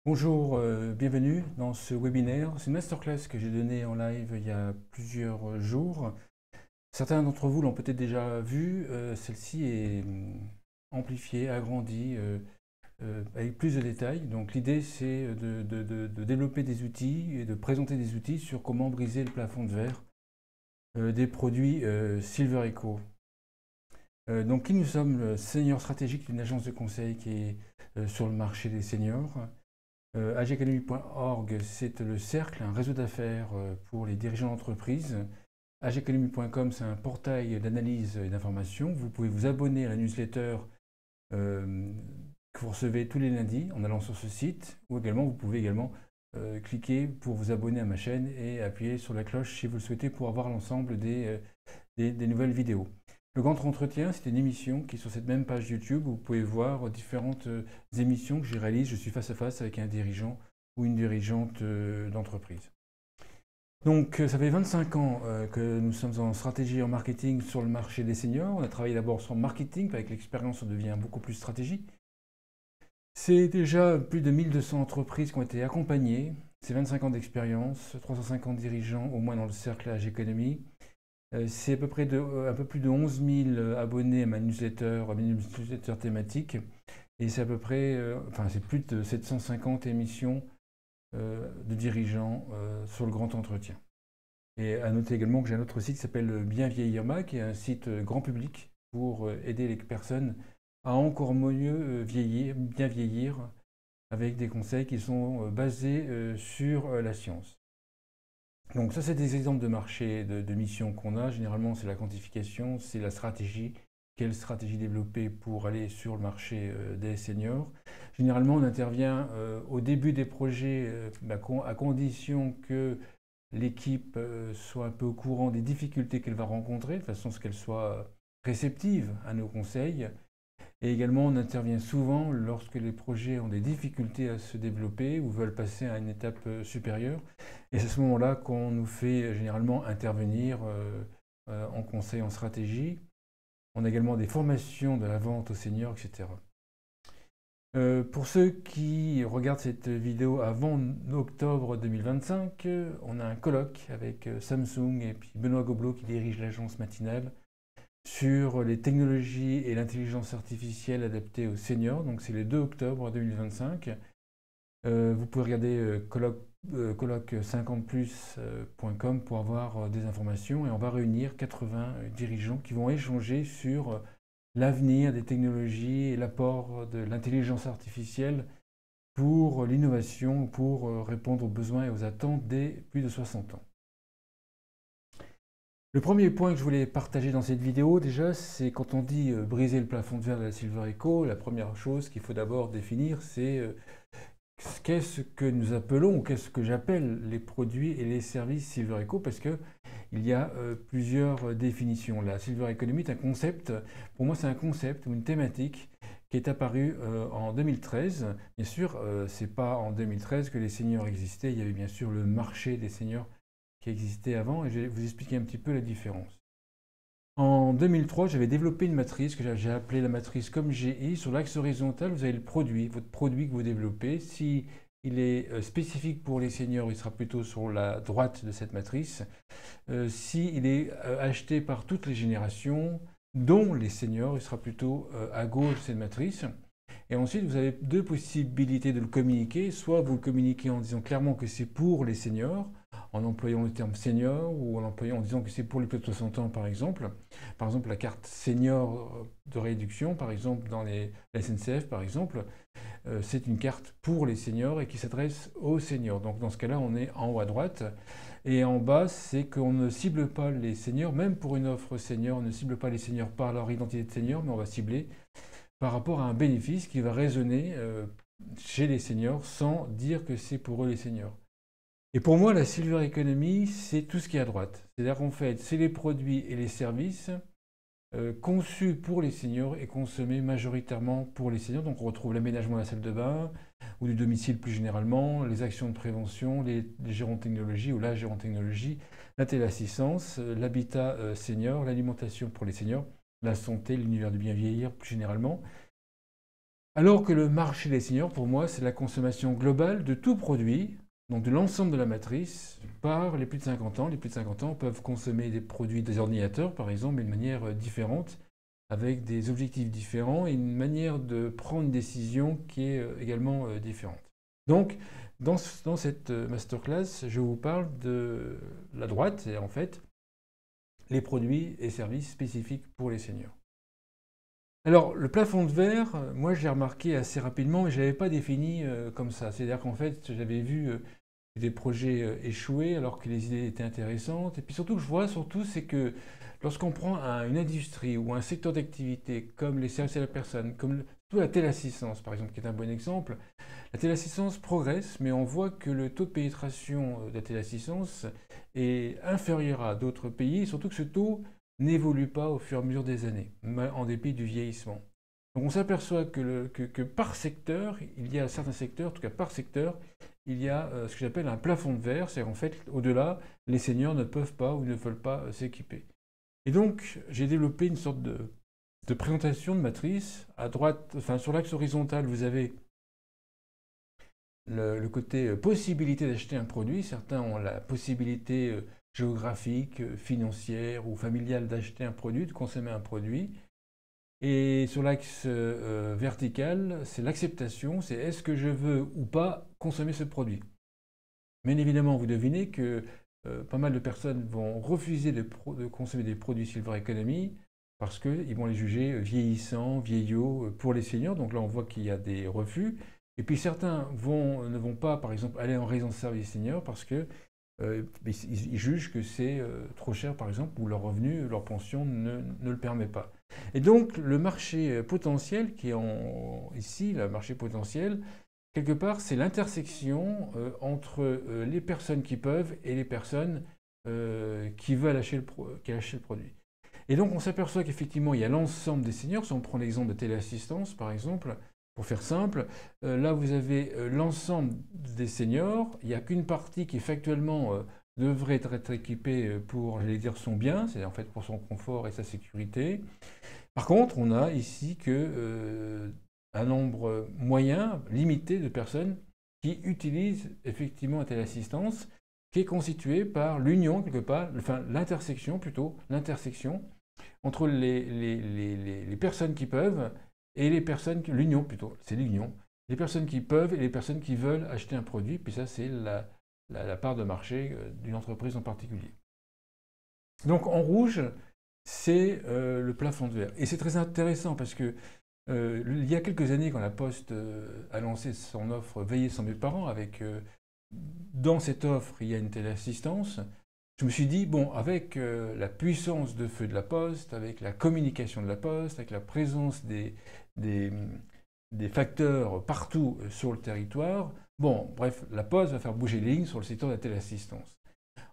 Bonjour, bienvenue dans ce webinaire. C'est une masterclass que j'ai donnée en live il y a plusieurs jours. Certains d'entre vous l'ont peut-être déjà vue. Celle-ci est amplifiée, agrandie, avec plus de détails. Donc l'idée c'est de développer des outils et de présenter des outils sur comment briser le plafond de verre des produits Silver Eco. Donc qui nous sommes, le senior stratégique d'une agence de conseil qui est sur le marché des seniors. AGacademy.org, c'est le cercle, un réseau d'affaires pour les dirigeants d'entreprise. AGacademy.com, c'est un portail d'analyse et d'information. Vous pouvez vous abonner à la newsletter que vous recevez tous les lundis en allant sur ce site. Ou également, vous pouvez également cliquer pour vous abonner à ma chaîne et appuyer sur la cloche si vous le souhaitez pour avoir l'ensemble des nouvelles vidéos. Le Grand Entretien, c'est une émission qui est sur cette même page YouTube où vous pouvez voir différentes émissions que je réalise. Je suis face à face avec un dirigeant ou une dirigeante d'entreprise. Donc, ça fait 25 ans que nous sommes en stratégie et en marketing sur le marché des seniors. On a travaillé d'abord sur le marketing, avec l'expérience, on devient beaucoup plus stratégique. C'est déjà plus de 1200 entreprises qui ont été accompagnées. C'est 25 ans d'expérience, 350 dirigeants au moins dans le cercle AG Economy. C'est à peu près un peu plus de 11 000 abonnés à ma newsletter thématique. Et c'est à peu près, c'est plus de 750 émissions de dirigeants sur le grand entretien. Et à noter également que j'ai un autre site qui s'appelle Bien Vieillir Mag, qui est un site grand public pour aider les personnes à encore mieux vieillir, bien vieillir, avec des conseils qui sont basés sur la science. Donc ça, c'est des exemples de marché, de missions qu'on a. Généralement, c'est la quantification, c'est la stratégie. Quelle stratégie développer pour aller sur le marché des seniors. Généralement, on intervient au début des projets à condition que l'équipe soit un peu au courant des difficultés qu'elle va rencontrer, de façon à ce qu'elle soit réceptive à nos conseils. Et également, on intervient souvent lorsque les projets ont des difficultés à se développer ou veulent passer à une étape supérieure. Et c'est à ce moment-là qu'on nous fait généralement intervenir en conseil, en stratégie. On a également des formations de la vente aux seniors, etc. Pour ceux qui regardent cette vidéo avant octobre 2025, on a un colloque avec Samsung et puis Benoît Gobelot qui dirige l'agence matinale sur les technologies et l'intelligence artificielle adaptées aux seniors. Donc c'est le 2 octobre 2025. Vous pouvez regarder colloque50plus.com pour avoir des informations et on va réunir 80 dirigeants qui vont échanger sur l'avenir des technologies et l'apport de l'intelligence artificielle pour l'innovation, pour répondre aux besoins et aux attentes des plus de 60 ans. Le premier point que je voulais partager dans cette vidéo, déjà, c'est quand on dit briser le plafond de verre de la Silver Eco, la première chose qu'il faut d'abord définir, c'est qu'est-ce que nous appelons, ou qu'est-ce que j'appelle les produits et les services Silver Eco, parce qu'il y a plusieurs définitions. La Silver Economy est un concept, pour moi c'est un concept ou une thématique qui est apparue en 2013. Bien sûr, c'est pas en 2013 que les seniors existaient, il y avait bien sûr le marché des seniors qui existait avant et je vais vous expliquer un petit peu la différence. En 2003, j'avais développé une matrice que j'ai appelée la matrice comme GI. Sur l'axe horizontal, vous avez le produit, votre produit que vous développez. Si il est spécifique pour les seniors, il sera plutôt sur la droite de cette matrice. Si il est acheté par toutes les générations, dont les seniors, il sera plutôt à gauche de cette matrice. Et ensuite, vous avez deux possibilités de le communiquer. Soit vous le communiquez en disant clairement que c'est pour les seniors, en employant le terme senior, ou en disant que c'est pour les plus de 60 ans, par exemple. Par exemple, la carte senior de réduction, par exemple, dans la SNCF, par exemple, c'est une carte pour les seniors et qui s'adresse aux seniors. Donc dans ce cas-là, on est en haut à droite. Et en bas, c'est qu'on ne cible pas les seniors, même pour une offre senior, on ne cible pas les seniors par leur identité de senior, mais on va cibler par rapport à un bénéfice qui va résonner chez les seniors sans dire que c'est pour eux les seniors. Et pour moi, la Silver Economy, c'est tout ce qui est à droite. C'est-à-dire qu'en fait, c'est les produits et les services conçus pour les seniors et consommés majoritairement pour les seniors. Donc on retrouve l'aménagement de la salle de bain ou du domicile plus généralement, les actions de prévention, les gérontechnologies ou la gérontechnologie, la téléassistance, l'habitat senior, l'alimentation pour les seniors, la santé, l'univers du bien vieillir plus généralement. Alors que le marché des seniors, pour moi, c'est la consommation globale de tout produit, donc de l'ensemble de la matrice, par les plus de 50 ans. Les plus de 50 ans peuvent consommer des produits des ordinateurs, par exemple, mais de manière différente, avec des objectifs différents et une manière de prendre une décision qui est également différente. Donc, dans cette masterclass, je vous parle de la droite, c'est en fait les produits et services spécifiques pour les seniors. Alors, le plafond de verre, moi j'ai remarqué assez rapidement, mais je ne l'avais pas défini comme ça. C'est-à-dire qu'en fait, j'avais vu des projets échouer alors que les idées étaient intéressantes. Et puis surtout, que je vois surtout, c'est que lorsqu'on prend une industrie ou un secteur d'activité comme les services à la personne, comme surtout la téléassistance par exemple, qui est un bon exemple, la téléassistance progresse, mais on voit que le taux de pénétration de la téléassistance est inférieur à d'autres pays, et surtout que ce taux n'évolue pas au fur et à mesure des années, en dépit du vieillissement. Donc on s'aperçoit que par secteur, il y a certains secteurs, en tout cas par secteur, il y a ce que j'appelle un plafond de verre, c'est-à-dire en fait, au-delà, les seniors ne peuvent pas ou ne veulent pas s'équiper. Et donc, j'ai développé une sorte de présentation de matrice. À droite, enfin sur l'axe horizontal, vous avez le côté possibilité d'acheter un produit. Certains ont la possibilité géographique, financière ou familiale d'acheter un produit, de consommer un produit. Et sur l'axe vertical, c'est l'acceptation, c'est est-ce que je veux ou pas consommer ce produit. Bien évidemment, vous devinez que pas mal de personnes vont refuser de consommer des produits Silver Economy parce qu'ils vont les juger vieillissants, vieillots pour les seniors. Donc là, on voit qu'il y a des refus. Et puis certains ne vont pas, par exemple, aller en résidence service senior parce que ils jugent que c'est trop cher, par exemple, ou leur revenu, leur pension ne le permet pas. Et donc, le marché potentiel, qui est ici, le marché potentiel, quelque part, c'est l'intersection entre les personnes qui peuvent et les personnes qui veulent acheter le produit. Et donc, on s'aperçoit qu'effectivement, il y a l'ensemble des seniors. Si on prend l'exemple de téléassistance, par exemple, pour faire simple, là, vous avez l'ensemble des seniors. Il n'y a qu'une partie qui, factuellement, devrait être équipée pour, j'allais dire, son bien, c'est en fait pour son confort et sa sécurité. Par contre, on a ici que un nombre moyen, limité de personnes qui utilisent effectivement la téléassistance, qui est constituée par l'union, quelque part, enfin l'intersection plutôt, l'intersection entre les personnes qui peuvent et les personnes, l'union plutôt, c'est l'union, les personnes qui peuvent et les personnes qui veulent acheter un produit, puis ça c'est la part de marché d'une entreprise en particulier. Donc en rouge, c'est le plafond de verre. Et c'est très intéressant parce que il y a quelques années, quand la Poste a lancé son offre Veiller sans mes parents, avec dans cette offre, il y a une téléassistance, je me suis dit, bon, avec la puissance de feu de la Poste, avec la communication de la Poste, avec la présence des, des facteurs partout sur le territoire, bon, bref, la Poste va faire bouger les lignes sur le secteur de la téléassistance.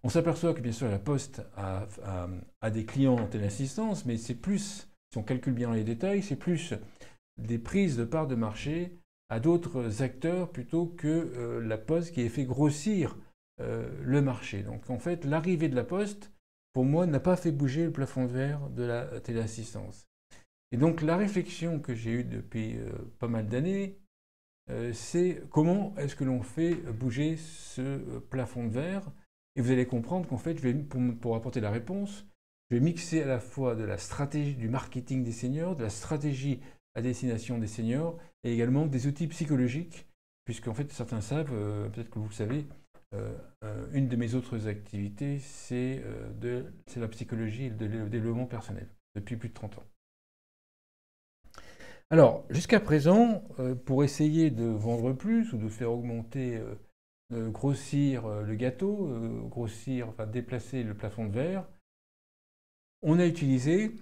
On s'aperçoit que bien sûr la Poste a des clients en téléassistance, mais c'est plus, si on calcule bien les détails, c'est plus des prises de parts de marché à d'autres acteurs plutôt que la Poste qui ait fait grossir le marché. Donc en fait, l'arrivée de la Poste, pour moi, n'a pas fait bouger le plafond de verre de la téléassistance. Et donc la réflexion que j'ai eue depuis pas mal d'années, c'est comment est-ce que l'on fait bouger ce plafond de verre. Et vous allez comprendre qu'en fait, pour apporter la réponse, je vais mixer à la fois de la stratégie du marketing des seniors, de la stratégie à destination des seniors, et également des outils psychologiques, puisqu'en fait, certains savent, peut-être que vous le savez, une de mes autres activités, c'est la psychologie et le développement personnel, depuis plus de 30 ans. Alors, jusqu'à présent, pour essayer de vendre plus ou de faire augmenter, grossir le gâteau, enfin déplacer le plafond de verre, on a utilisé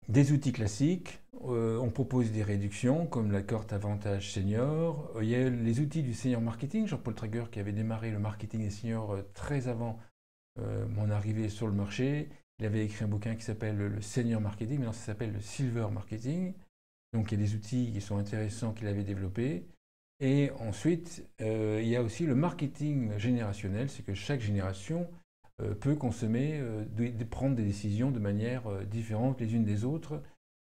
des outils classiques. On propose des réductions comme la carte avantage senior. Il y a les outils du senior marketing, Jean-Paul Traeger qui avait démarré le marketing des seniors très avant mon arrivée sur le marché. Il avait écrit un bouquin qui s'appelle le senior marketing, maintenant ça s'appelle le silver marketing. Donc il y a des outils qui sont intéressants qu'il avait développés. Et ensuite, il y a aussi le marketing générationnel, c'est que chaque génération peut consommer, prendre des décisions de manière différente les unes des autres.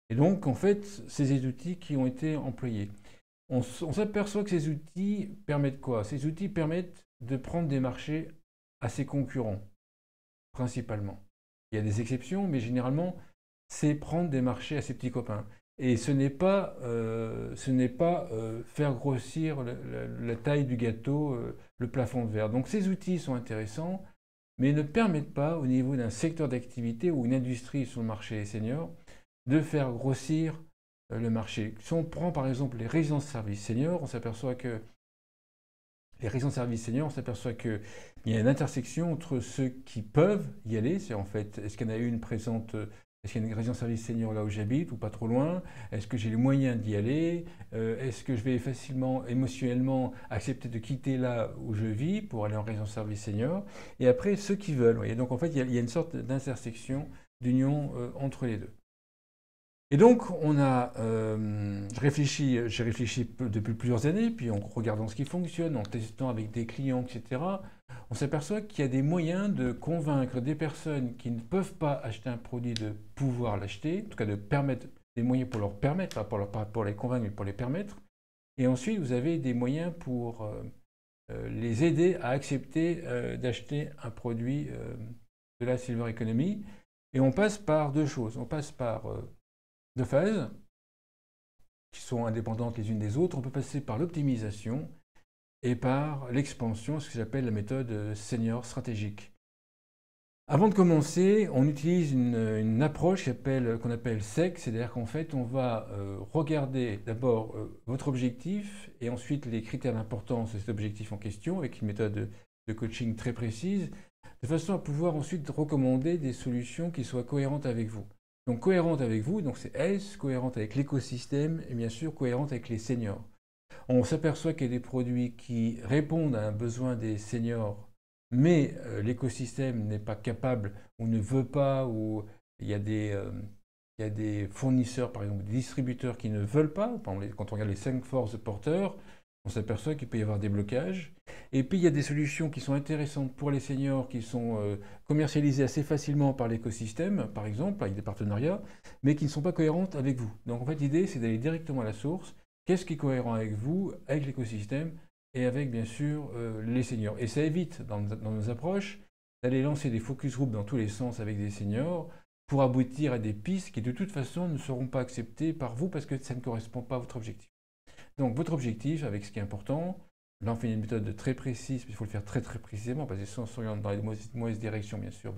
Et donc, en fait, c'est des outils qui ont été employés. On s'aperçoit que ces outils permettent quoi? Ces outils permettent de prendre des marchés à ses concurrents, principalement. Il y a des exceptions, mais généralement, c'est prendre des marchés à ses petits copains. Et ce n'est pas faire grossir la taille du gâteau, le plafond de verre. Donc ces outils sont intéressants, mais ne permettent pas, au niveau d'un secteur d'activité ou une industrie sur le marché des seniors, de faire grossir le marché. Si on prend par exemple les résidences-services seniors, on s'aperçoit que les résidences-services seniors, on s'aperçoit qu'il y a une intersection entre ceux qui peuvent y aller, c'est en fait, est-ce qu'il y en a une présente, est-ce qu'il y a une résidence-service senior là où j'habite ou pas trop loin? Est-ce que j'ai les moyens d'y aller? Est-ce que je vais facilement, émotionnellement, accepter de quitter là où je vis pour aller en résidence-service senior? Et après, ceux qui veulent. Voyez. Donc en fait, il y a une sorte d'intersection, d'union entre les deux. Et donc, j'ai réfléchi depuis plusieurs années, puis en regardant ce qui fonctionne, en testant avec des clients, etc., on s'aperçoit qu'il y a des moyens de convaincre des personnes qui ne peuvent pas acheter un produit de pouvoir l'acheter, en tout cas de permettre des moyens pour leur permettre, pas pour les convaincre, mais pour les permettre. Et ensuite, vous avez des moyens pour les aider à accepter d'acheter un produit de la Silver Economy. Et on passe par deux choses. On passe par deux phases qui sont indépendantes les unes des autres. On peut passer par l'optimisation et par l'expansion, ce que j'appelle la méthode senior stratégique. Avant de commencer, on utilise une approche qu'on appelle SEC, c'est-à-dire qu'en fait, on va regarder d'abord votre objectif et ensuite les critères d'importance de cet objectif en question avec une méthode de coaching très précise, de façon à pouvoir ensuite recommander des solutions qui soient cohérentes avec vous. Donc cohérente avec vous, donc c'est S, cohérente avec l'écosystème et bien sûr cohérente avec les seniors. On s'aperçoit qu'il y a des produits qui répondent à un besoin des seniors, mais l'écosystème n'est pas capable ou ne veut pas, ou il y a des fournisseurs, par exemple des distributeurs qui ne veulent pas. Quand on regarde les 5 forces de porteurs, on s'aperçoit qu'il peut y avoir des blocages. Et puis il y a des solutions qui sont intéressantes pour les seniors, qui sont commercialisées assez facilement par l'écosystème, par exemple, avec des partenariats, mais qui ne sont pas cohérentes avec vous. Donc en fait, l'idée, c'est d'aller directement à la source. Qu'est-ce qui est cohérent avec vous, avec l'écosystème et avec, bien sûr, les seniors. Et ça évite, dans nos approches, d'aller lancer des focus groups dans tous les sens avec des seniors pour aboutir à des pistes qui, de toute façon, ne seront pas acceptées par vous parce que ça ne correspond pas à votre objectif. Donc votre objectif, avec ce qui est important, là on fait une méthode très précise, mais il faut le faire très très précisément, parce que si on s'oriente dans les mauvaises directions, bien sûr,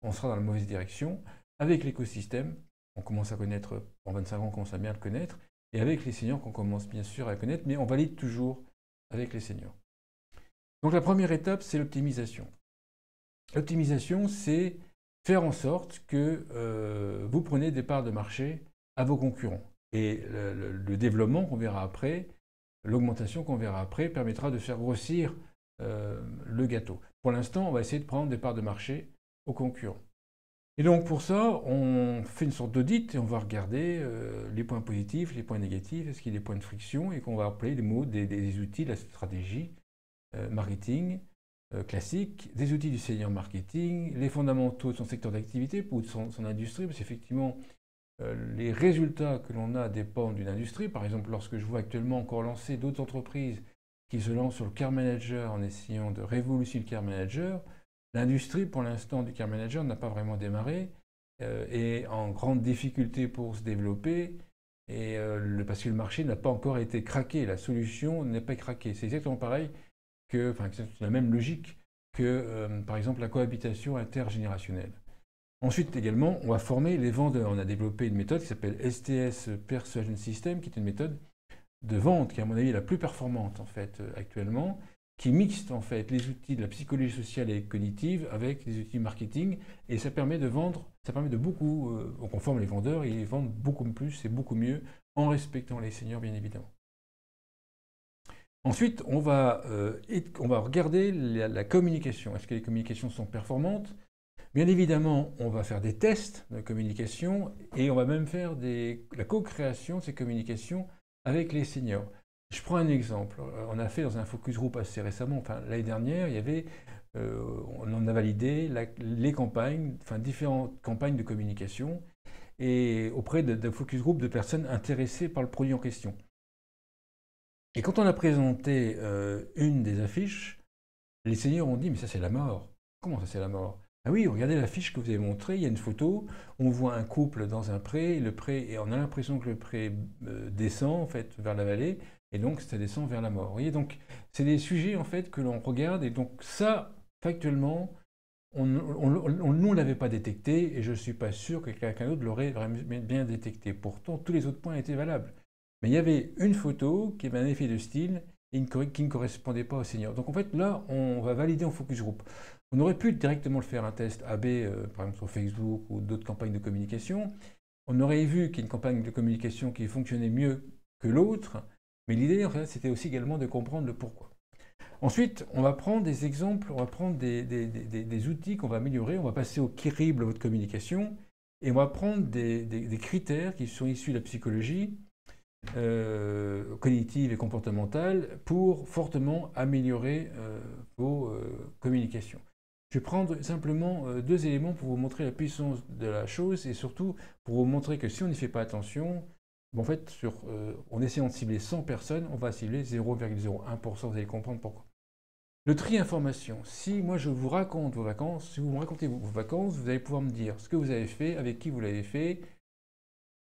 on sera dans la mauvaise direction. Avec l'écosystème, on commence à connaître, en 25 ans on commence à bien le connaître, et avec les seniors qu'on commence bien sûr à connaître, mais on valide toujours avec les seniors. Donc la première étape, c'est l'optimisation. L'optimisation, c'est faire en sorte que vous preniez des parts de marché à vos concurrents. Et le développement qu'on verra après, l'augmentation qu'on verra après, permettra de faire grossir le gâteau. Pour l'instant, on va essayer de prendre des parts de marché aux concurrents. Et donc pour ça, on fait une sorte d'audit et on va regarder les points positifs, les points négatifs, est-ce qu'il y a des points de friction, et qu'on va appeler les mots des outils de la stratégie marketing classique, des outils du senior marketing, les fondamentaux de son secteur d'activité ou de son industrie, parce qu'effectivement, les résultats que l'on a dépendent d'une industrie. Par exemple, lorsque je vois actuellement encore lancer d'autres entreprises qui se lancent sur le Care Manager en essayant de révolutionner le Care Manager, l'industrie, pour l'instant, du Care Manager n'a pas vraiment démarré, est en grande difficulté pour se développer, parce que le marché n'a pas encore été craqué, la solution n'est pas craquée. C'est exactement pareil c'est la même logique que, par exemple, la cohabitation intergénérationnelle. Ensuite également, on va former les vendeurs. On a développé une méthode qui s'appelle STS Persuasion System, qui est une méthode de vente qui est à mon avis la plus performante en fait actuellement, qui mixte en fait les outils de la psychologie sociale et cognitive avec les outils marketing, et ça permet de vendre, ça permet de beaucoup, on forme les vendeurs et ils vendent beaucoup plus et beaucoup mieux en respectant les seniors bien évidemment. Ensuite, on va regarder la communication. Est-ce que les communications sont performantes? Bien évidemment, on va faire des tests de communication et on va même faire la co-création de ces communications avec les seniors. Je prends un exemple. On a fait dans un focus group assez récemment, enfin l'année dernière, on en a validé les campagnes, enfin différentes campagnes de communication. et auprès de focus group de personnes intéressées par le produit en question. Et quand on a présenté une des affiches, les seniors ont dit « mais ça c'est la mort ». Comment ça c'est la mort? Ah oui, regardez l'affiche que vous avez montrée, il y a une photo, on voit un couple dans un pré, et on a l'impression que le pré descend en fait vers la vallée, et donc ça descend vers la mort. Vous voyez, donc c'est des sujets en fait que l'on regarde, et donc ça, factuellement, nous on l'avait pas détecté, et je ne suis pas sûr que quelqu'un d'autre l'aurait vraiment bien détecté. Pourtant, tous les autres points étaient valables. Mais il y avait une photo qui avait un effet de style et qui ne correspondait pas au senior. Donc en fait, là, on va valider en focus group. On aurait pu directement le faire un test AB, par exemple sur Facebook ou d'autres campagnes de communication. On aurait vu qu'il y a une campagne de communication qui fonctionnait mieux que l'autre, mais l'idée, en fait, c'était aussi également de comprendre le pourquoi. Ensuite, on va prendre des exemples, on va prendre des outils qu'on va améliorer, on va passer au crible de votre communication, et on va prendre des critères qui sont issus de la psychologie, cognitive et comportementale pour fortement améliorer vos communications. Je vais prendre simplement deux éléments pour vous montrer la puissance de la chose et surtout pour vous montrer que si on n'y fait pas attention, en fait, en essayant de cibler 100 personnes, on va cibler 0,01%, vous allez comprendre pourquoi. Le tri information. Si moi je vous raconte vos vacances, si vous me racontez vos vacances, vous allez pouvoir me dire ce que vous avez fait, avec qui vous l'avez fait,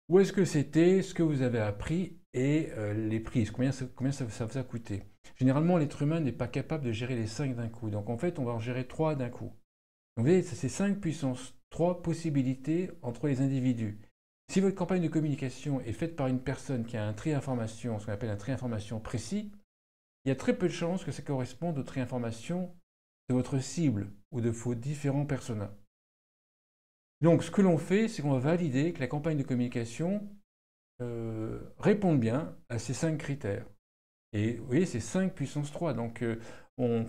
où est-ce que c'était, ce que vous avez appris et les prix, combien ça vous a coûté. Généralement, l'être humain n'est pas capable de gérer les 5 d'un coup. Donc en fait, on va en gérer 3 d'un coup. Donc vous voyez, c'est 5 puissance 3 possibilités entre les individus. Si votre campagne de communication est faite par une personne qui a un tri d'information, ce qu'on appelle un tri d'information précis, il y a très peu de chances que ça corresponde au tri d'information de votre cible ou de vos différents personas. Donc, ce que l'on fait, c'est qu'on va valider que la campagne de communication réponde bien à ces 5 critères. Et vous voyez, c'est 5 puissance 3. Donc, on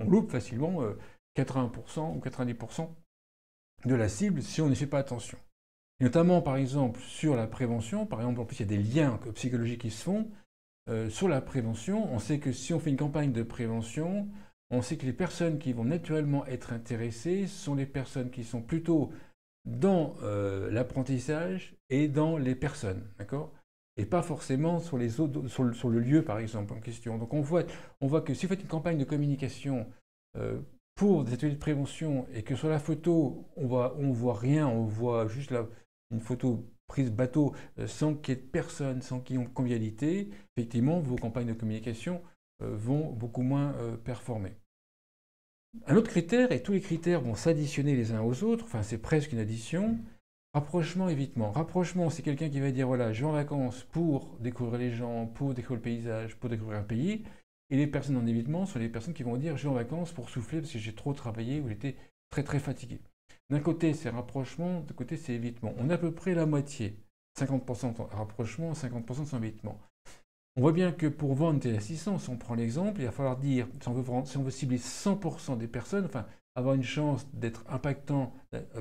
loupe facilement 80% ou 90% de la cible si on n'y fait pas attention. Et notamment, par exemple, sur la prévention, par exemple, en plus, il y a des liens psychologiques qui se font. Sur la prévention, on sait que si on fait une campagne de prévention, on sait que les personnes qui vont naturellement être intéressées sont les personnes qui sont plutôt dans l'apprentissage et dans les personnes, d'accord? Et pas forcément sur les autres, sur le lieu par exemple en question. Donc on voit que si vous faites une campagne de communication pour des ateliers de prévention et que sur la photo on voit rien, on voit juste une photo prise bateau sans qu'il y ait de personnes, sans qu'il y ait de convivialité, effectivement vos campagnes de communication vont beaucoup moins performer. Un autre critère, et tous les critères vont s'additionner les uns aux autres, enfin c'est presque une addition, rapprochement, évitement. Rapprochement, c'est quelqu'un qui va dire, voilà, je vais en vacances pour découvrir les gens, pour découvrir le paysage, pour découvrir un pays, et les personnes en évitement sont les personnes qui vont dire, je vais en vacances pour souffler parce que j'ai trop travaillé ou j'étais très très fatigué. D'un côté, c'est rapprochement, de côté, c'est évitement. On a à peu près la moitié, 50% de rapprochement, 50% de évitement. On voit bien que pour vendre téléassistance, si on prend l'exemple, il va falloir dire, si on veut cibler 100% des personnes, enfin avoir une chance d'être impactant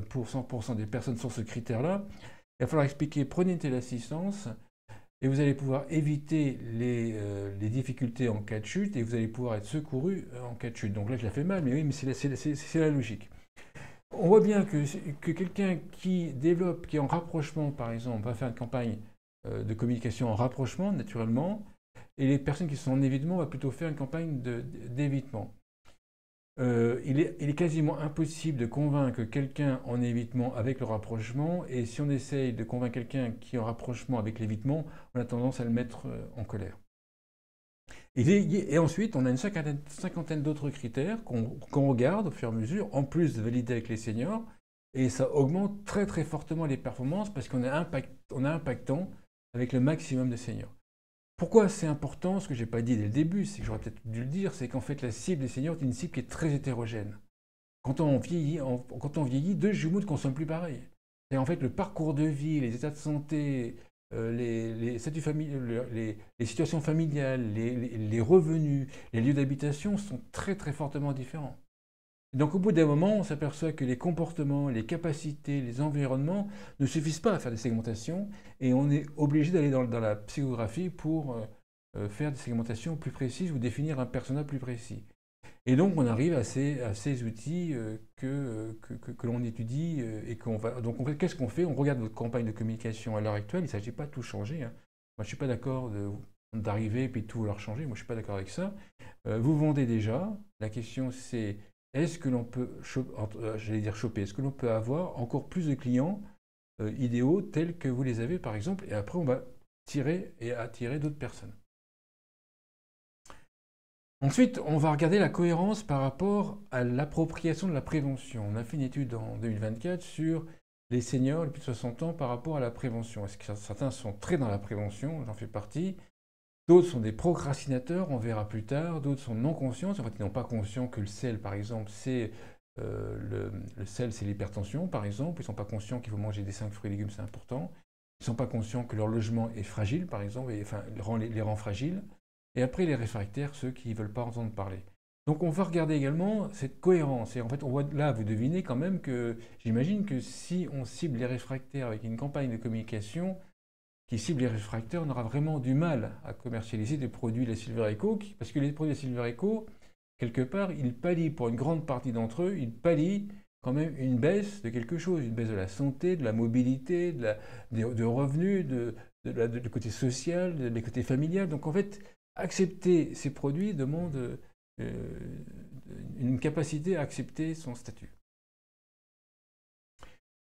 pour 100% des personnes sur ce critère-là, il va falloir expliquer, prenez une téléassistance et vous allez pouvoir éviter les difficultés en cas de chute et vous allez pouvoir être secouru en cas de chute. Donc là, je la fais mal, mais oui, mais c'est la logique. On voit bien que quelqu'un qui développe, qui est en rapprochement, par exemple, va faire une campagne de communication en rapprochement, naturellement, et les personnes qui sont en évitement vont plutôt faire une campagne d'évitement. Il est quasiment impossible de convaincre quelqu'un en évitement avec le rapprochement, et si on essaye de convaincre quelqu'un qui est en rapprochement avec l'évitement, on a tendance à le mettre en colère. Et ensuite, on a une cinquantaine d'autres critères qu'on regarde au fur et à mesure, en plus de valider avec les seniors, et ça augmente très très fortement les performances parce qu'on est impactant avec le maximum de seniors. Pourquoi c'est important? Ce que je n'ai pas dit dès le début, c'est que j'aurais peut-être dû le dire, c'est qu'en fait la cible des seniors est une cible qui est très hétérogène. Quand on vieillit, deux jumeaux ne consomment plus pareil. Et en fait le parcours de vie, les états de santé, les situations familiales, les revenus, les lieux d'habitation sont très très fortement différents. Donc au bout d'un moment, on s'aperçoit que les comportements, les capacités, les environnements ne suffisent pas à faire des segmentations et on est obligé d'aller dans la psychographie pour faire des segmentations plus précises ou définir un persona plus précis. Et donc, on arrive à ces outils que l'on étudie et qu'on va. Donc, en fait, qu'est-ce qu'on fait? On regarde votre campagne de communication à l'heure actuelle. Il ne s'agit pas de tout changer, hein. Moi, je ne suis pas d'accord d'arriver et puis de tout leur changer. Moi, je ne suis pas d'accord avec ça. Vous vendez déjà. La question, c'est est-ce que l'on peut, j'allais dire choper, est-ce que l'on peut avoir encore plus de clients idéaux tels que vous les avez, par exemple, et après, on va tirer et attirer d'autres personnes. Ensuite, on va regarder la cohérence par rapport à l'appropriation de la prévention. On a fait une étude en 2024 sur les seniors, les plus de 60 ans, par rapport à la prévention. Est-ce que certains sont très dans la prévention? J'en fais partie. D'autres sont des procrastinateurs, on verra plus tard. D'autres sont non conscients. En fait, ils n'ont pas conscience que le sel, par exemple, c'est le sel, c'est l'hypertension, par exemple. Ils ne sont pas conscients qu'il faut manger des 5 fruits et légumes, c'est important. Ils ne sont pas conscients que leur logement est fragile, par exemple, et enfin, les rend fragiles. Et après, les réfractaires, ceux qui ne veulent pas entendre parler. Donc, on va regarder également cette cohérence. Et en fait, on voit là, vous devinez quand même que j'imagine que si on cible les réfractaires avec une campagne de communication qui cible les réfractaires, on aura vraiment du mal à commercialiser des produits de la Silver Eco, parce que les produits de la Silver Eco, quelque part, ils pallient pour une grande partie d'entre eux, ils pallient quand même une baisse de quelque chose, une baisse de la santé, de la mobilité, de revenus, du côté social, du côté familial. Donc en fait, accepter ces produits demande une capacité à accepter son statut.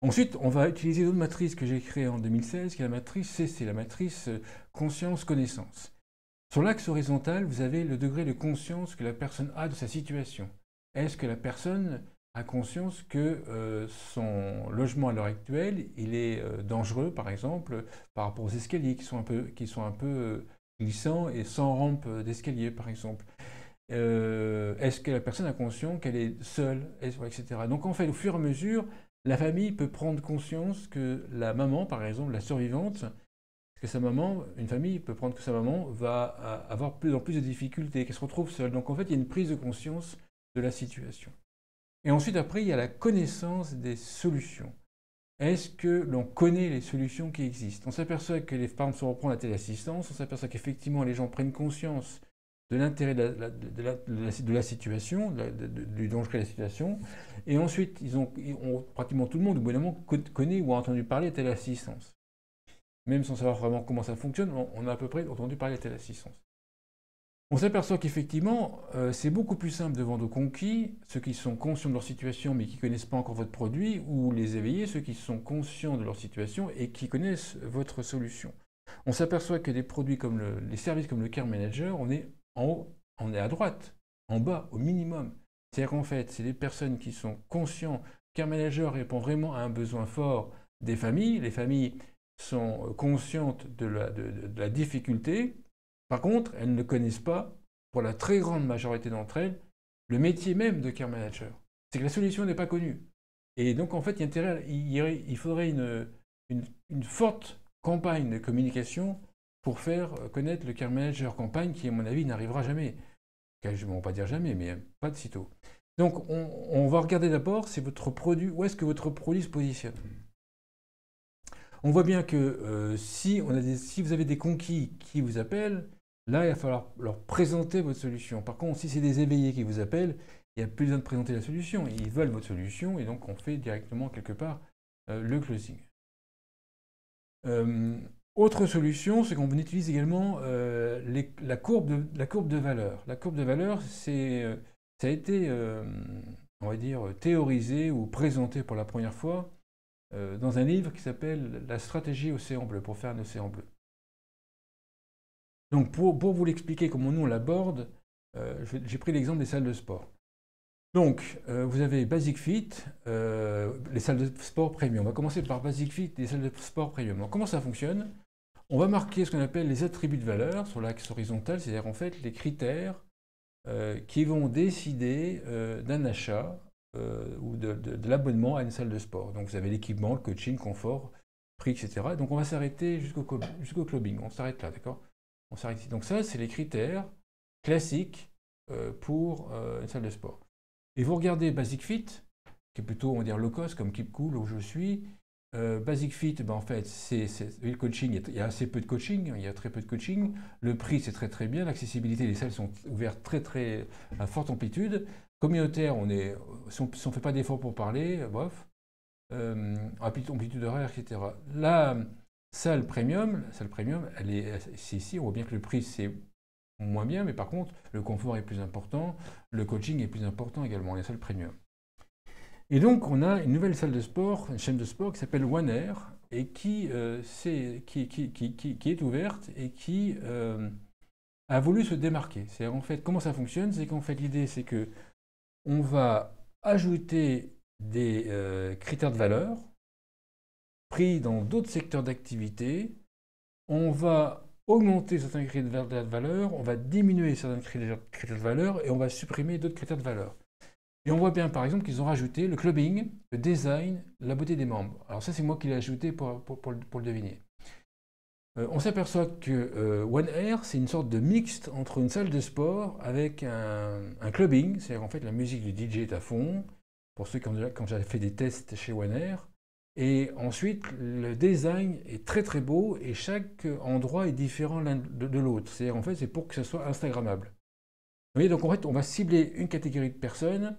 Ensuite, on va utiliser une autre matrice que j'ai créée en 2016, qui est la matrice CC, la matrice conscience-connaissance. Sur l'axe horizontal, vous avez le degré de conscience que la personne a de sa situation. Est-ce que la personne a conscience que son logement à l'heure actuelle, il est dangereux, par exemple, par rapport aux escaliers qui sont un peu glissants et sans rampe d'escalier, par exemple. Est-ce que la personne a conscience qu'elle est seule, etc. Donc en fait, au fur et à mesure, la famille peut prendre conscience que la maman, par exemple, la survivante, que sa maman, une famille peut prendre que sa maman va avoir de plus en plus de difficultés, qu'elle se retrouve seule. Donc en fait, il y a une prise de conscience de la situation. Et ensuite, après, il y a la connaissance des solutions. Est-ce que l'on connaît les solutions qui existent? On s'aperçoit que les femmes se reprennent la téléassistance, on s'aperçoit qu'effectivement les gens prennent conscience de l'intérêt de la situation, du danger de la situation, et ensuite pratiquement tout le monde au bout d'un moment connaît ou a entendu parler de téléassistance. Même sans savoir vraiment comment ça fonctionne, on a à peu près entendu parler de téléassistance. On s'aperçoit qu'effectivement, c'est beaucoup plus simple de vendre aux conquis, ceux qui sont conscients de leur situation mais qui ne connaissent pas encore votre produit, ou les éveillés, ceux qui sont conscients de leur situation et qui connaissent votre solution. On s'aperçoit que des produits comme les services comme le Care Manager, on est en haut, on est à droite, en bas, au minimum. C'est-à-dire qu'en fait, c'est des personnes qui sont conscients. Care Manager répond vraiment à un besoin fort des familles. Les familles sont conscientes de la difficulté. Par contre, elles ne connaissent pas, pour la très grande majorité d'entre elles, le métier même de Care Manager. C'est que la solution n'est pas connue. Et donc, en fait, il faudrait une forte campagne de communication pour faire connaître le Care Manager, campagne qui, à mon avis, n'arrivera jamais. Je ne vais pas dire jamais, mais pas de sitôt. Donc, on va regarder d'abord si votre produit, où est-ce que votre produit se positionne. On voit bien que si vous avez des conquis qui vous appellent, là, il va falloir leur présenter votre solution. Par contre, si c'est des éveillés qui vous appellent, il n'y a plus besoin de présenter la solution. Ils veulent votre solution et donc on fait directement quelque part le closing. Autre solution, c'est qu'on utilise également la courbe de valeur. La courbe de valeur, ça a été, on va dire, théorisé ou présenté pour la première fois dans un livre qui s'appelle La stratégie océan bleu, pour faire un océan bleu. Donc pour vous l'expliquer comment nous on l'aborde, j'ai pris l'exemple des salles de sport. Donc vous avez Basic Fit, les salles de sport premium. On va commencer par Basic Fit, les salles de sport premium. Donc comment ça fonctionne? On va marquer ce qu'on appelle les attributs de valeur sur l'axe horizontal, c'est-à-dire en fait les critères qui vont décider d'un achat ou de l'abonnement à une salle de sport. Donc vous avez l'équipement, le coaching, confort, prix, etc. Donc on va s'arrêter jusqu'au clubbing. On s'arrête là, d'accord? On s'arrête ici. Donc ça, c'est les critères classiques pour une salle de sport. Et vous regardez Basic Fit, qui est plutôt, on va dire, low cost, comme Keep Cool, où je suis, Basic Fit, ben en fait, le coaching, il y a assez peu de coaching, il y a très peu de coaching. Le prix, c'est très très bien. L'accessibilité, les salles sont ouvertes à forte amplitude. Communautaire, si on ne fait pas d'effort pour parler, bof. Amplitude horaire, etc. La salle premium, c'est ici, on voit bien que le prix, c'est moins bien, mais par contre, le confort est plus important, le coaching est plus important également, les salles premium. Et donc, on a une nouvelle salle de sport, une chaîne de sport qui s'appelle One Air et qui est ouverte et qui a voulu se démarquer. C'est en fait, comment ça fonctionne? C'est qu'en fait, l'idée, c'est que on va ajouter des critères de valeur pris dans d'autres secteurs d'activité. On va augmenter certains critères de valeur, on va diminuer certains critères de valeur et on va supprimer d'autres critères de valeur. Et on voit bien par exemple qu'ils ont rajouté le clubbing, le design, la beauté des membres. Alors ça c'est moi qui l'ai ajouté pour le deviner. On s'aperçoit que One Air c'est une sorte de mixte entre une salle de sport avec un clubbing, c'est-à-dire en fait la musique du DJ est à fond, pour ceux qui ont déjà fait des tests chez One Air. Et ensuite, le design est très très beau et chaque endroit est différent l'un de l'autre. C'est-à-dire en fait, c'est pour que ce soit instagrammable. Vous voyez, donc en fait, on va cibler une catégorie de personnes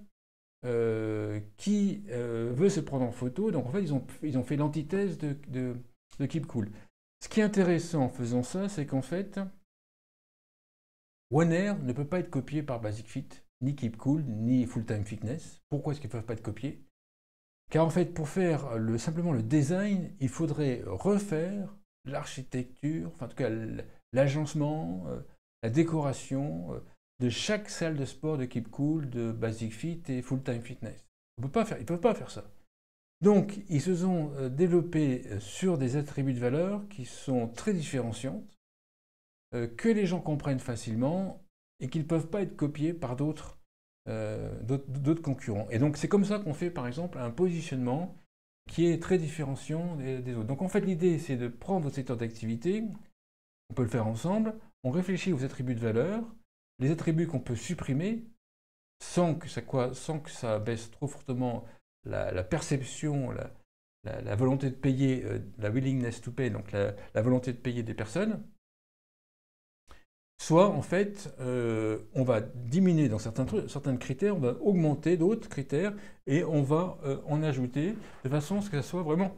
qui veut se prendre en photo. Donc en fait, ils ont fait l'antithèse de Keep Cool. Ce qui est intéressant en faisant ça, c'est qu'en fait, One Air ne peut pas être copié par Basic Fit, ni Keep Cool, ni Full Time Fitness. Pourquoi est-ce qu'ils ne peuvent pas être copiés? Car en fait, pour faire simplement le design, il faudrait refaire l'architecture, enfin en tout cas l'agencement, la décoration de chaque salle de sport de Keep Cool, de Basic Fit et Full Time Fitness. Ils ne peuvent pas faire ça. Donc, ils se sont développés sur des attributs de valeur qui sont très différenciants, que les gens comprennent facilement et qui ne peuvent pas être copiés par d'autres concurrents. Et donc c'est comme ça qu'on fait par exemple un positionnement qui est très différenciant des autres. Donc en fait l'idée c'est de prendre votre secteur d'activité, on peut le faire ensemble, on réfléchit aux attributs de valeur, les attributs qu'on peut supprimer sans que ça baisse trop fortement la perception, la volonté de payer, la willingness to pay, donc la volonté de payer des personnes. Soit, en fait, on va diminuer dans certains critères, on va augmenter d'autres critères et on va en ajouter de façon à ce que ça soit vraiment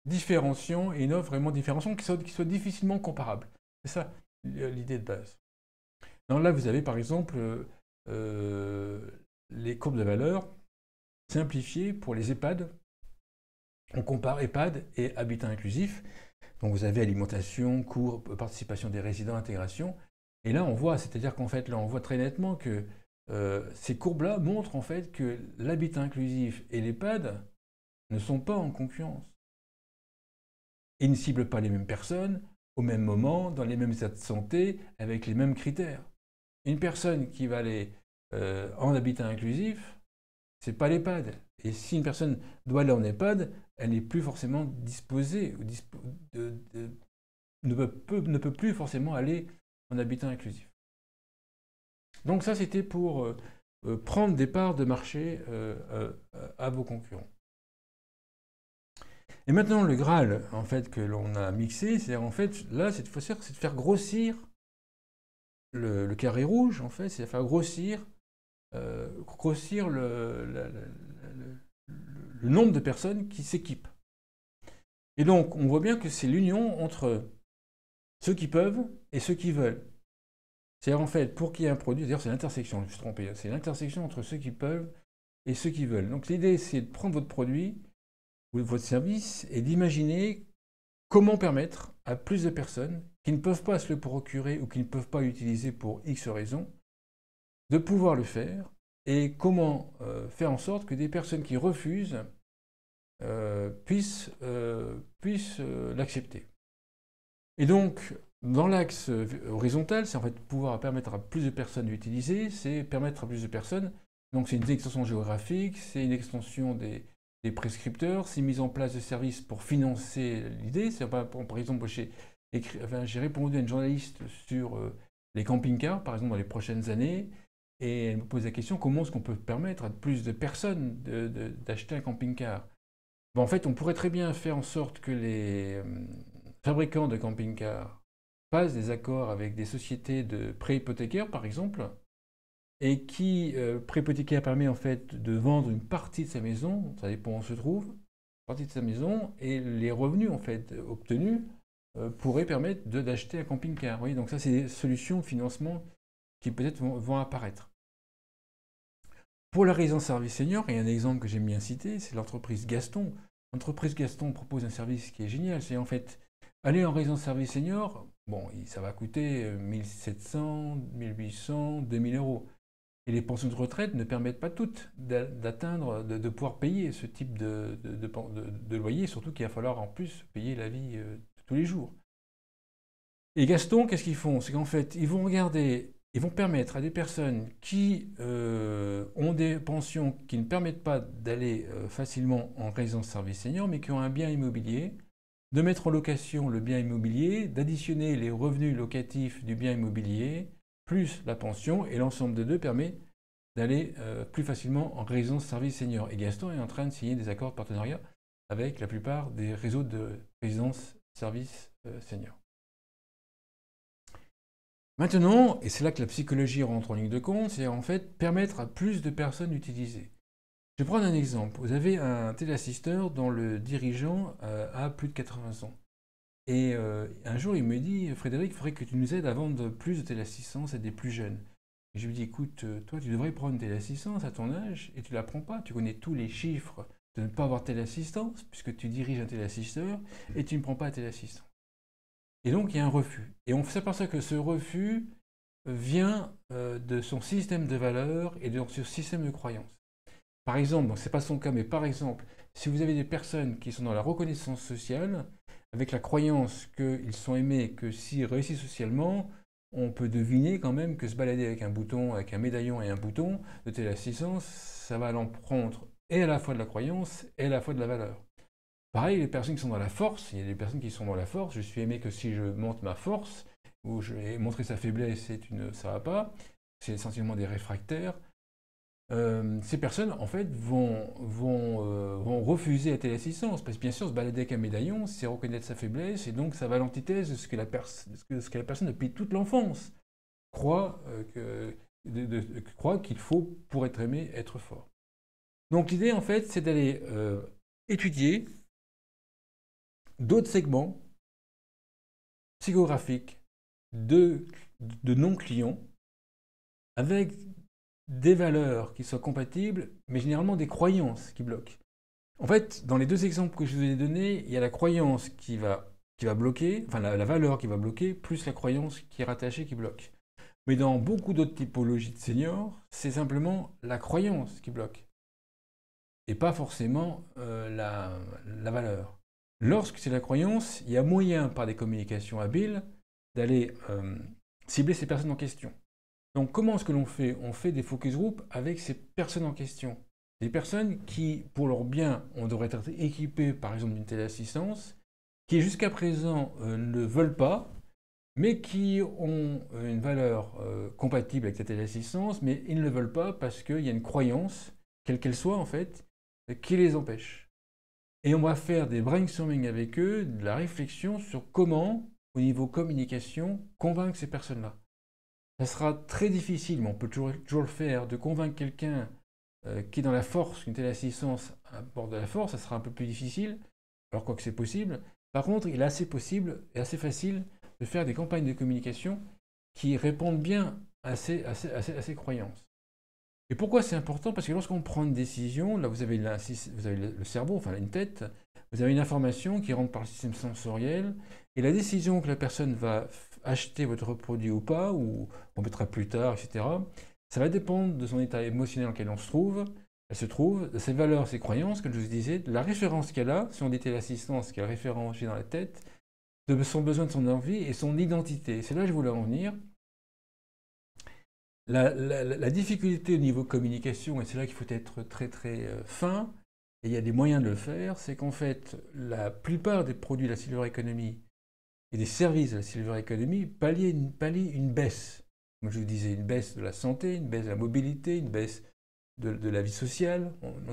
différenciant et une offre vraiment différenciante qui soit difficilement comparable. C'est ça l'idée de base. Donc là, vous avez par exemple les courbes de valeur simplifiées pour les EHPAD. On compare EHPAD et habitat inclusif. Donc vous avez alimentation, cours, participation des résidents, intégration. Et là, on voit, c'est-à-dire qu'en fait, là, on voit très nettement que ces courbes-là montrent en fait que l'habitat inclusif et l'EHPAD ne sont pas en concurrence. Ils ne ciblent pas les mêmes personnes, au même moment, dans les mêmes états de santé, avec les mêmes critères. Une personne qui va aller en habitat inclusif, c'est pas l'EHPAD. Et si une personne doit aller en EHPAD, elle n'est plus forcément disposée, ne peut plus forcément aller en habitat inclusif. Donc ça, c'était pour prendre des parts de marché à vos concurrents. Et maintenant, le Graal, en fait, que l'on a mixé, c'est en fait, là, c'est de faire grossir le carré rouge, en fait, c'est de faire grossir le nombre de personnes qui s'équipent. Et donc, on voit bien que c'est l'union entre ceux qui peuvent et ceux qui veulent. C'est-à-dire, en fait, pour qu'il y ait un produit, d'ailleurs, c'est l'intersection, je me suis trompé, c'est l'intersection entre ceux qui peuvent et ceux qui veulent. Donc, l'idée, c'est de prendre votre produit ou votre service et d'imaginer comment permettre à plus de personnes qui ne peuvent pas se le procurer ou qui ne peuvent pas l'utiliser pour X raisons, de pouvoir le faire et comment faire en sorte que des personnes qui refusent puissent l'accepter. Et donc, dans l'axe horizontal, c'est en fait pouvoir permettre à plus de personnes d'utiliser, c'est permettre à plus de personnes, donc c'est une extension géographique, c'est une extension des prescripteurs, c'est mise en place de services pour financer l'idée. Par exemple, j'ai répondu à une journaliste sur les camping-cars, par exemple, dans les prochaines années, et elle me pose la question comment est-ce qu'on peut permettre à plus de personnes d'acheter un camping-car. En fait, on pourrait très bien faire en sorte que les fabricants de camping-cars passent des accords avec des sociétés de prêts hypothécaires, par exemple, et qui, prêt hypothécaire permet en fait de vendre une partie de sa maison, ça dépend où on se trouve, une partie de sa maison, et les revenus en fait obtenus pourraient permettre d'acheter un camping-car. Oui, donc ça, c'est des solutions de financement qui peut-être vont apparaître. Pour la résidence service senior, et un exemple que j'aime bien citer, c'est l'entreprise Gaston. L'entreprise Gaston propose un service qui est génial, c'est en fait aller en résidence service senior, bon, ça va coûter 1700, 1800, 2000 euros. Et les pensions de retraite ne permettent pas toutes d'atteindre, de pouvoir payer ce type de loyer, surtout qu'il va falloir en plus payer la vie de tous les jours. Et Gaston, qu'est-ce qu'ils font? C'est qu'en fait, ils vont regarder, ils vont permettre à des personnes qui ont des pensions qui ne permettent pas d'aller facilement en résidence service senior, mais qui ont un bien immobilier, de mettre en location le bien immobilier, d'additionner les revenus locatifs du bien immobilier, plus la pension, et l'ensemble des deux permet d'aller plus facilement en résidence service senior. Et Gaston est en train de signer des accords de partenariat avec la plupart des réseaux de résidence service senior. Maintenant, et c'est là que la psychologie rentre en ligne de compte, c'est en fait permettre à plus de personnes d'utiliser. Je vais prendre un exemple. Vous avez un téléassisteur dont le dirigeant a plus de 80 ans. Et un jour, il me dit, Frédéric, il faudrait que tu nous aides à vendre plus de téléassistance à des plus jeunes. Et je lui dis, écoute, toi, tu devrais prendre une téléassistance à ton âge et tu ne la prends pas. Tu connais tous les chiffres de ne pas avoir téléassistance puisque tu diriges un téléassisteur et tu ne prends pas la téléassistance. Et donc, il y a un refus. Et on s'aperçoit que ce refus vient de son système de valeurs et de son système de croyances. Par exemple, donc ce n'est pas son cas, mais par exemple, si vous avez des personnes qui sont dans la reconnaissance sociale, avec la croyance qu'ils sont aimés, que s'ils réussissent socialement, on peut deviner quand même que se balader avec un bouton, avec un médaillon et un bouton de téléassistance, ça va l'emprunter et à la fois de la croyance et à la fois de la valeur. Pareil, les personnes qui sont dans la force, il y a des personnes qui sont dans la force, je suis aimé que si je monte ma force, ou je vais montrer sa faiblesse, ça ne va pas, c'est essentiellement des réfractaires. Ces personnes, en fait, vont refuser la téléassistance, parce que bien sûr, se balader avec un médaillon, c'est reconnaître sa faiblesse, et donc ça va à l'antithèse de ce que la personne, depuis toute l'enfance, croit qu'il faut, pour être aimé, être fort. Donc l'idée, en fait, c'est d'aller étudier d'autres segments psychographiques de non-clients avec des valeurs qui soient compatibles, mais généralement des croyances qui bloquent. En fait, dans les deux exemples que je vous ai donnés, il y a la croyance qui va bloquer, enfin la valeur qui va bloquer, plus la croyance qui est rattachée qui bloque. Mais dans beaucoup d'autres typologies de seniors, c'est simplement la croyance qui bloque, et pas forcément la valeur. Lorsque c'est la croyance, il y a moyen, par des communications habiles, d'aller cibler ces personnes en question. Donc comment est-ce que l'on fait? On fait des focus group avec ces personnes en question. Des personnes qui, pour leur bien, on devrait être équipées par exemple d'une téléassistance, qui jusqu'à présent ne veulent pas, mais qui ont une valeur compatible avec cette téléassistance, mais ils ne le veulent pas parce qu'il y a une croyance, quelle qu'elle soit en fait, qui les empêche. Et on va faire des brainstorming avec eux, de la réflexion sur comment, au niveau communication, convaincre ces personnes-là. Ça sera très difficile, mais on peut toujours le faire, de convaincre quelqu'un qui est dans la force, une telle assistance à bord de la force, ça sera un peu plus difficile, alors quoi que c'est possible. Par contre, il est assez possible et assez facile de faire des campagnes de communication qui répondent bien à ces croyances. Et pourquoi c'est important? Parce que lorsqu'on prend une décision, là vous avez le cerveau, enfin une tête, vous avez une information qui rentre par le système sensoriel, et la décision que la personne va acheter votre produit ou pas, ou on mettra plus tard, etc., ça va dépendre de son état émotionnel dans lequel elle se trouve, de ses valeurs, ses croyances, comme je vous disais, de la référence qu'elle a, si on était l'assistance, qui est référencée dans la tête, de son besoin, de son envie et son identité. C'est là que je voulais en venir. La difficulté au niveau communication, et c'est là qu'il faut être très très fin, et il y a des moyens de le faire, c'est qu'en fait, la plupart des produits de la silver economy et des services de la silver economy pallient une baisse. Comme je vous disais, une baisse de la santé, une baisse de la mobilité, une baisse de la vie sociale.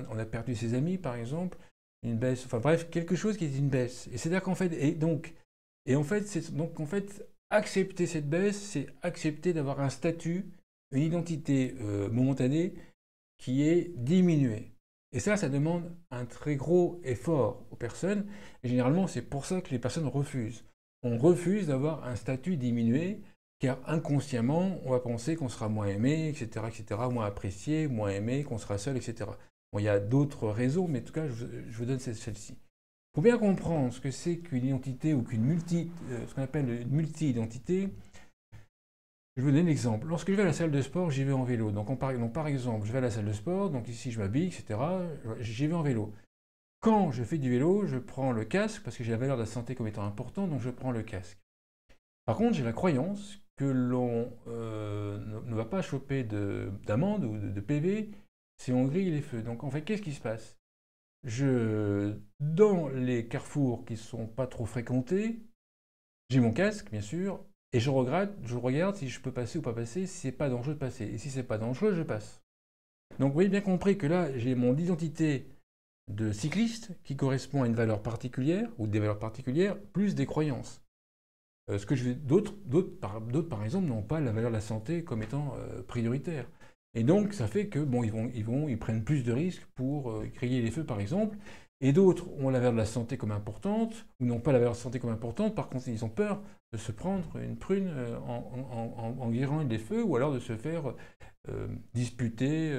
On a perdu ses amis, par exemple. une baisse, enfin bref, quelque chose qui est une baisse. Et c'est-à-dire qu'en fait, accepter cette baisse, c'est accepter d'avoir un statut, une identité momentanée qui est diminuée. Et ça demande un très gros effort aux personnes. Et généralement, c'est pour ça que les personnes refusent. On refuse d'avoir un statut diminué, car inconsciemment, on va penser qu'on sera moins aimé, etc., moins apprécié, moins aimé, qu'on sera seul, etc. Bon, il y a d'autres raisons, mais en tout cas, je vous donne celle-ci. Pour bien comprendre ce que c'est qu'une identité ou ce qu'on appelle une multi-identité, je vais vous donner un exemple. Lorsque je vais à la salle de sport, j'y vais en vélo. Donc, par exemple, je vais à la salle de sport, donc ici je m'habille, etc. J'y vais en vélo. Quand je fais du vélo, je prends le casque, parce que j'ai la valeur de la santé comme étant importante, donc je prends le casque. Par contre, j'ai la croyance que l'on ne va pas choper d'amende ou de PV si on grille les feux. Donc en fait, qu'est-ce qui se passe? Dans les carrefours qui ne sont pas trop fréquentés, j'ai mon casque, bien sûr, et je regarde si je peux passer ou pas passer, si c'est pas dangereux de passer. Et si c'est pas dangereux, je passe. Donc vous avez bien compris que là, j'ai mon identité de cycliste qui correspond à une valeur particulière, ou des valeurs particulières, plus des croyances. D'autres, par exemple, n'ont pas la valeur de la santé comme étant prioritaire. Et donc, ça fait que, bon, ils prennent plus de risques pour griller les feux, par exemple. Et d'autres ont la valeur de la santé comme importante, ou n'ont pas la valeur de la santé comme importante. Par contre, ils ont peur de se prendre une prune en grillant les feux, ou alors de se faire disputer,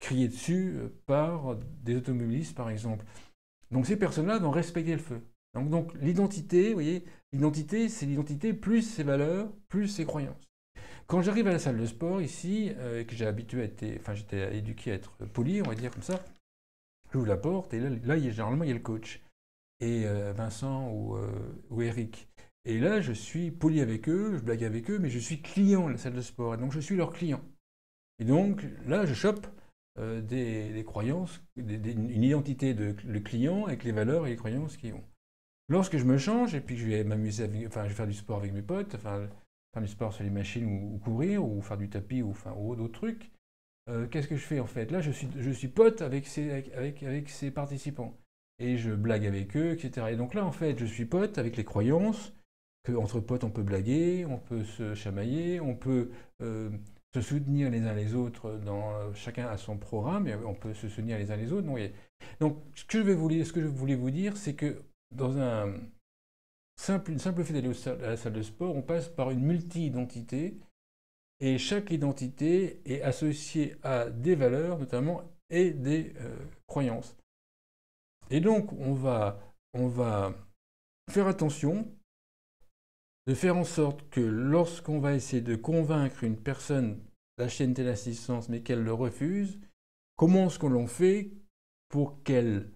crier dessus par des automobilistes, par exemple. Donc, ces personnes-là vont respecter le feu. Donc l'identité, vous voyez, l'identité, c'est l'identité plus ses valeurs, plus ses croyances. Quand j'arrive à la salle de sport ici, que j'étais éduqué à être poli, on va dire comme ça, j'ouvre la porte et là généralement il y a le coach et Vincent ou Eric. Et là je suis poli avec eux, je blague avec eux, mais je suis client de la salle de sport et donc je suis leur client. Et donc là je chope des croyances, une identité de le client avec les valeurs et les croyances qui vont. Lorsque je me change et puis que je vais m'amuser, je vais faire du sport avec mes potes, faire du sport sur les machines ou courir ou faire du tapis ou d'autres trucs, qu'est-ce que je fais en fait? Là, je suis pote avec ces participants et je blague avec eux, etc. Et donc là, en fait, je suis pote avec les croyances qu'entre potes, on peut blaguer, on peut se chamailler, on peut se soutenir les uns les autres, chacun a son programme, et on peut se soutenir les uns les autres. Donc, ce que je voulais vous dire, c'est que dans une simple fait d'aller à la salle de sport, on passe par une multi-identité et chaque identité est associée à des valeurs notamment et des croyances. Et donc on va faire attention de faire en sorte que lorsqu'on va essayer de convaincre une personne d'acheter une telle assistance mais qu'elle le refuse, comment est-ce qu'on l'en fait pour qu'elle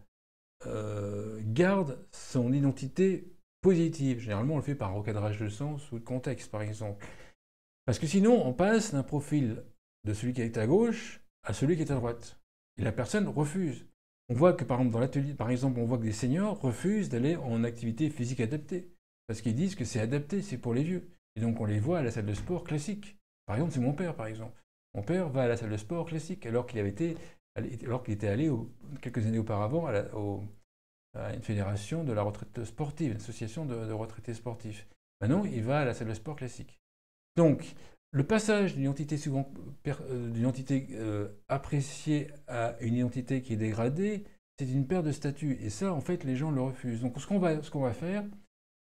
garde son identité positive. Généralement, on le fait par recadrage de sens ou de contexte, par exemple. Parce que sinon, on passe d'un profil de celui qui est à gauche à celui qui est à droite. Et la personne refuse. On voit que, par exemple, dans l'atelier, par exemple, on voit que des seniors refusent d'aller en activité physique adaptée. Parce qu'ils disent que c'est adapté, c'est pour les vieux. Et donc, on les voit à la salle de sport classique. Par exemple, c'est mon père, par exemple. Mon père va à la salle de sport classique, alors qu'il était allé quelques années auparavant à une fédération de la retraite sportive, une association de retraités sportifs. Maintenant, il va à la salle de sport classique. Donc, le passage d'une identité appréciée à une identité qui est dégradée, c'est une perte de statut. Et ça, en fait, les gens le refusent. Donc, ce qu'on va faire,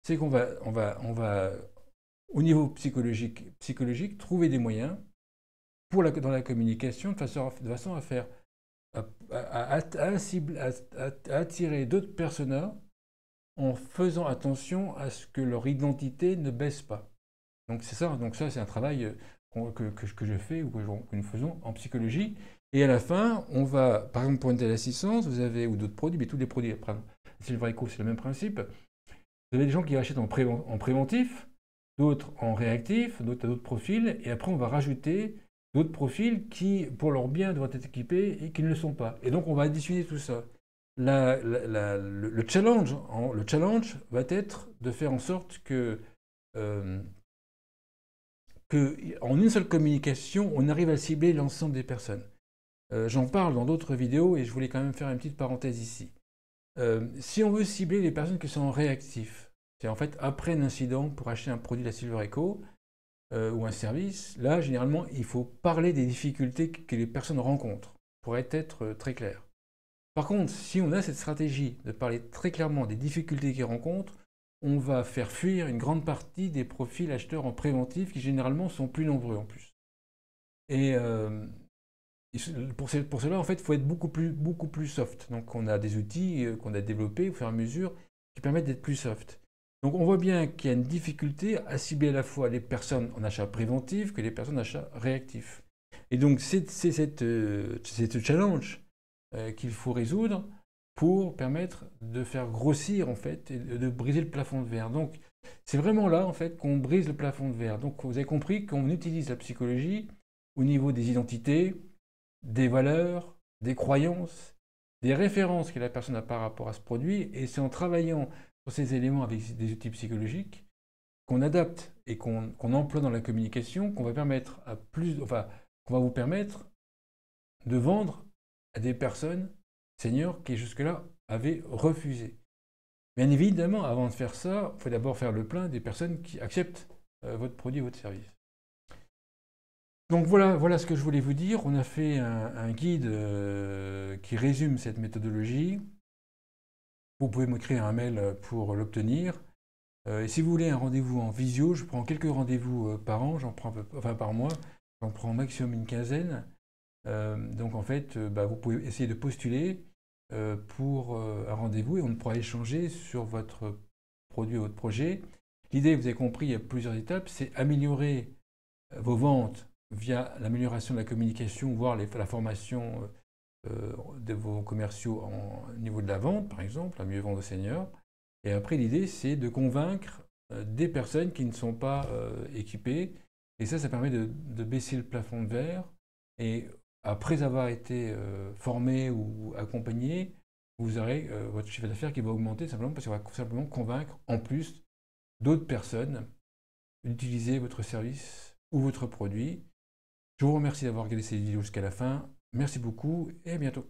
c'est qu'on va, au niveau psychologique, trouver des moyens dans la communication de façon à faire à attirer d'autres personas en faisant attention à ce que leur identité ne baisse pas. Donc c'est ça, c'est un travail que je fais ou que nous faisons en psychologie. Et à la fin, on va, par exemple pour une telle assistance, vous avez, ou d'autres produits, mais tous les produits, après, c'est le vrai coup, c'est le même principe. Vous avez des gens qui achètent en préventif, d'autres en réactif, d'autres à d'autres profils, et après on va rajouter d'autres profils qui, pour leur bien, doivent être équipés et qui ne le sont pas. Et donc, on va additionner tout ça. Le challenge va être de faire en sorte que en une seule communication, on arrive à cibler l'ensemble des personnes. J'en parle dans d'autres vidéos et je voulais quand même faire une petite parenthèse ici. Si on veut cibler les personnes qui sont réactives, c'est en fait après un incident pour acheter un produit de la Silver Eco ou un service, là généralement il faut parler des difficultés que les personnes rencontrent, pour être très clair. Par contre, si on a cette stratégie de parler très clairement des difficultés qu'ils rencontrent, on va faire fuir une grande partie des profils acheteurs en préventif qui généralement sont plus nombreux en plus. Et pour cela, en fait, il faut être beaucoup plus soft. Donc, on a des outils qu'on a développés au fur et à mesure qui permettent d'être plus soft. Donc, on voit bien qu'il y a une difficulté à cibler à la fois les personnes en achat préventif que les personnes en achat réactif. Et donc, c'est ce challenge qu'il faut résoudre pour permettre de faire grossir, en fait, et de briser le plafond de verre. Donc, c'est vraiment là, en fait, qu'on brise le plafond de verre. Donc, vous avez compris qu'on utilise la psychologie au niveau des identités, des valeurs, des croyances, des références que la personne a par rapport à ce produit, et c'est en travaillant sur ces éléments avec des outils psychologiques qu'on adapte et qu'on emploie dans la communication, qu'on va permettre à qu'on va vous permettre de vendre à des personnes seniors qui jusque-là avaient refusé. Bien évidemment, avant de faire ça, il faut d'abord faire le plein des personnes qui acceptent votre produit et votre service. Donc voilà ce que je voulais vous dire. On a fait un guide qui résume cette méthodologie. Vous pouvez m'écrire un mail pour l'obtenir. Et si vous voulez un rendez-vous en visio, je prends quelques rendez-vous par an, par mois, j'en prends au maximum une quinzaine. Donc en fait, vous pouvez essayer de postuler pour un rendez-vous et on pourra échanger sur votre produit ou votre projet. L'idée, vous avez compris, il y a plusieurs étapes, c'est améliorer vos ventes via l'amélioration de la communication, voire la formation de vos commerciaux au niveau de la vente, par exemple, à mieux vendre aux seniors. Et après, l'idée, c'est de convaincre des personnes qui ne sont pas équipées. Et ça permet de baisser le plafond de verre. Et après avoir été formé ou accompagné, vous aurez votre chiffre d'affaires qui va augmenter simplement parce qu'on va simplement convaincre en plus d'autres personnes d'utiliser votre service ou votre produit. Je vous remercie d'avoir regardé cette vidéo jusqu'à la fin. Merci beaucoup et à bientôt.